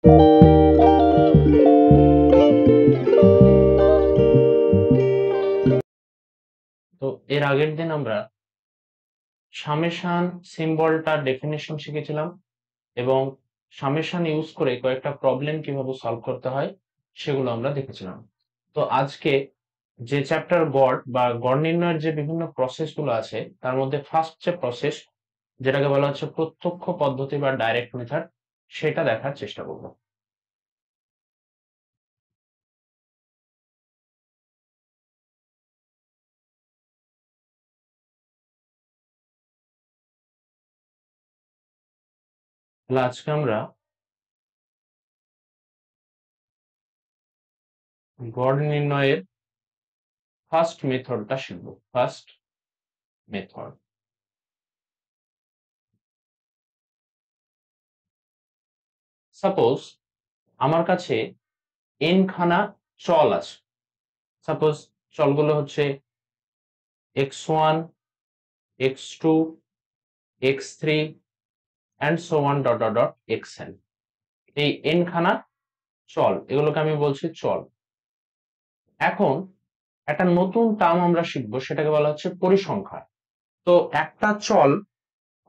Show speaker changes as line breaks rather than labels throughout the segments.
তো এর আগের দিন আমরা সামেশন সিম্বলটার ডেফিনেশন শিখেছিলাম এবং সামেশন ইউজ করে কয়েকটা প্রবলেম কিভাবে সলভ করতে হয় সেগুলো আমরা দেখেছিলাম। তো আজকে যে চ্যাপ্টার গড় বা গড় নির্ণয়ের যে বিভিন্ন প্রসেস গুলো আছে তার মধ্যে ফার্স্ট যে প্রসেস, যেটাকে বলা হচ্ছে প্রত্যক্ষ পদ্ধতি বা ডাইরেক্ট মেথড, সেটা দেখার চেষ্টা করব। তাহলে আজকে আমরা গড় নির্ণয়ের ফার্স্ট মেথডটা শিখবো। ফার্স্ট মেথড, সাপোজ আমার কাছে n খানা চল আছে। সাপোজ চলগুলো হচ্ছে x1, x2, x3 and so on dot dot dot xn। এই n খানা চল, এগুলোকে আমি বলছি চল। এখন একটা নতুন টার্ম আমরা শিখবো, সেটাকে বলা হচ্ছে পরিসংখ্যা। তো একটা চল,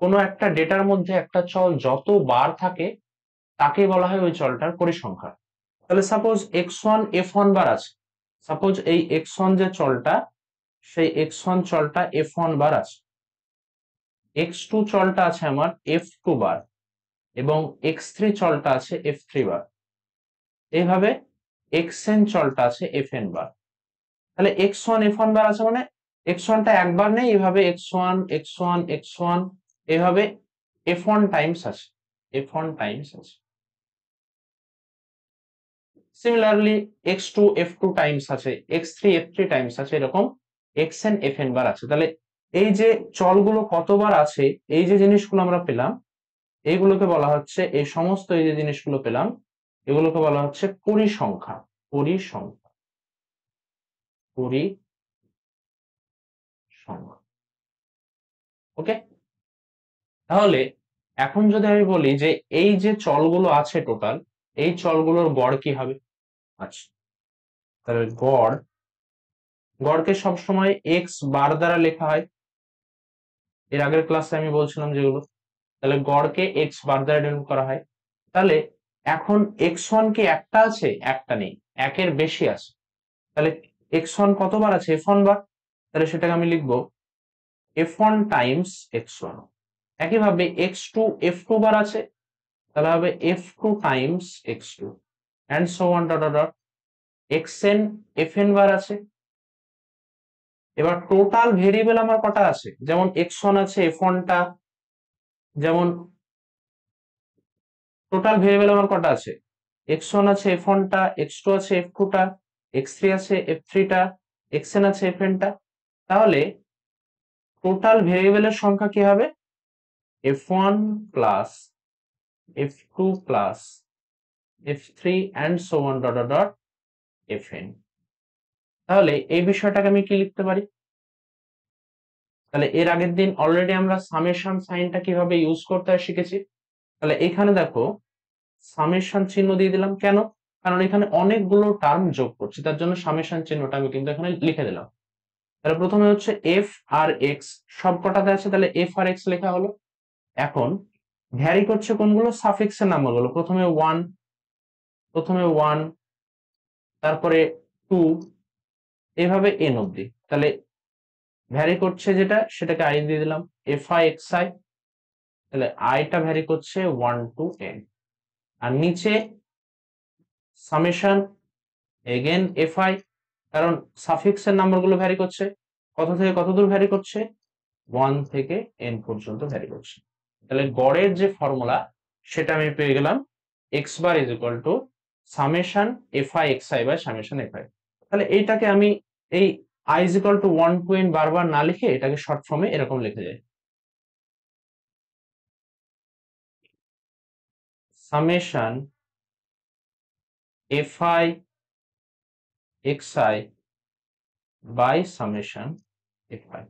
কোনো একটা ডেটার মধ্যে একটা চল যত বার থাকে তাকে বলা হয় ওই চলটার পরিসংখ্যা। তাহলে সাপোজ x1 f1 বার আছে। সাপোজ এই x1 যে চলটা, সেই x1 চলটা f1 বার আছে। x2 চলটা আছে আমার f2 বার এবং x3 চলটা আছে f3 বার। এইভাবে xn চলটা আছে fn বার। তাহলে x1 f1 বার আছে মানে x1 টা একবার নেই, এইভাবে x1 x1 x1 এইভাবে f1 টাইমস আছে, f1 টাইমস আছে। সিমিলারলি x2 f2 টাইমস আছে, x3 f3 টাইমস আছে, এরকম xn fn বার আছে। তাহলে এই যে চলগুলো কতবার আছে, এই যে জিনিসগুলো আমরা পেলাম, এইগুলোকে বলা হচ্ছে, এই সমস্ত এই যে জিনিসগুলো পেলাম এগুলোকে বলা হচ্ছে পরিসংখ্যা। পরিসংখ্যা, পরিসংখ্যা। ওকে, তাহলে এখন যদি আমি বলি যে এই যে চলগুলো আছে টোটাল, এই চলগুলোর গড় কি হবে? আচ্ছা, তাহলে গড়কে সবসময় এক্স বার দ্বারা লেখা হয়। এর আগের ক্লাসে আমি বলছিলাম যেগুলো, তাহলে গড়কে এক্স বার দ্বারা ডিনোট করা হয়। তাহলে এখন এক্স ওয়ান কি একটা আছে? একটা নেই, একের বেশি আছে। তাহলে এক্স ওয়ান কতবার আছে? এফ ওয়ান বার। তাহলে সেটাকে আমি লিখবো f one times x one. একইভাবে এক্স টু এফ টু বার আছে, তাহলে হবে f two times x two and so on dot dot. X n f n বার আছে। এবার টোটাল ভেরিয়েবল আমার কটা আছে? যেমন এক্স ওয়ান আছে এফ ওয়ানটা, যেমন টোটাল ভেরিয়েবল আমার কটা আছে? এক্স ওয়ান আছে এফ ওয়ানটা, এক্স টু আছে এফ টুটা, এক্স থ্রি আছে এফ থ্রিটা, এক্স এন আছে এফ এনটা। তাহলে টোটাল ভেরিয়েবলের সংখ্যা কি হবে? F one plus f two plus f three and so on dot dot f n. তাহলে এই বিষয়টাকে আমি কি লিখতে পারি? তাহলে এর আগের দিন অলরেডি আমরা সামেশন সাইনটা কিভাবে ইউজ করতে হয় শিখেছি। তাহলে এখানে দেখো সামেশন চিহ্ন দিয়ে দিলাম, কেন? কারণ এখানে অনেকগুলো টার্ম যোগ করছি, তার জন্য সামেশন চিহ্নটা আমি কিন্তু এখানে লিখে দিলাম। তাহলে প্রথমে হচ্ছে এফ আর এক্স সব কটাতে আছে, তাহলে এফ আর এক্স লেখা হলো। এখন ভ্যারি করছে কোনগুলো? সাফিক্সের নাম্বারগুলো। প্রথমে ওয়ান, তারপরে টু, এভাবে এন অব্দি। তাহলে ভ্যারি করছে যেটা, সেটাকে আই দিয়ে দিলাম এফ আই এক্স আই। তাহলে আইটা ভ্যারি করছে ওয়ান টু এন। আর নিচে সামেশন এগেন এফ আই, কারণ সাফিক্সের নাম্বারগুলো ভ্যারি করছে। কত থেকে কত দূর ভ্যারি করছে? ওয়ান থেকে এন পর্যন্ত ভ্যারি করছে। তাহলে গড়ের যে ফর্মুলা, সেটা আমি পেয়ে গেলাম x bar is equal to summation f i x i by summation f i. তাহলে এইটাকে আমি এই i is equal to one to n বারবার না লিখে এটাকে শর্ট ফর্মে এরকম লিখে যাই, summation f i x i by summation f i.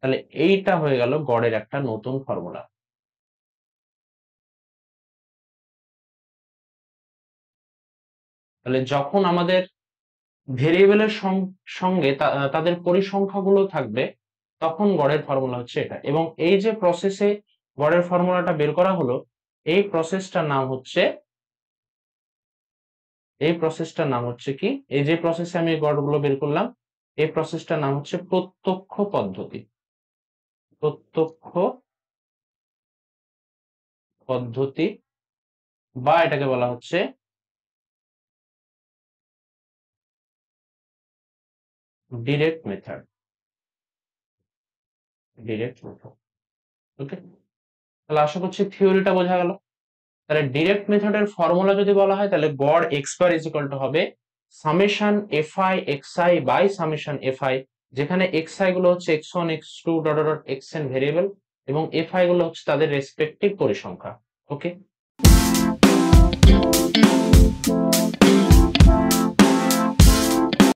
তাহলে এইটা হয়ে গেল গড়ের একটা নতুন ফর্মুলা। তাহলে যখন আমাদের ভেরিয়েবলের সঙ্গে তাদের পরিসংখ্যাগুলো থাকবে তখন গড়ের ফর্মুলা হচ্ছে এটা। এবং এই যে প্রসেসে গড়ের ফর্মুলাটা বের করা হলো, এই প্রসেসটার নাম হচ্ছে কি, এই যে প্রসেসে আমি গড়গুলো বের করলাম, এই প্রসেসটার নাম হচ্ছে প্রত্যক্ষ পদ্ধতি। বা এটাকে বলা হচ্ছে ডিরেক্ট মেথড। ওকে, তাহলে আশা করছি থিওরিটা বোঝা গেল। তাহলে ডিরেক্ট মেথডের ফর্মুলা যদি বলা হয়, তাহলে গড় x bar is equal to হবে summation f i x i by summation f i, যেখানে এক্স আই গুলো হচ্ছে x one x two dot dot x n variable এবং এফ আই গুলো হচ্ছে তাদের রেসপেক্টিভ পরিসংখ্যা। ওকে।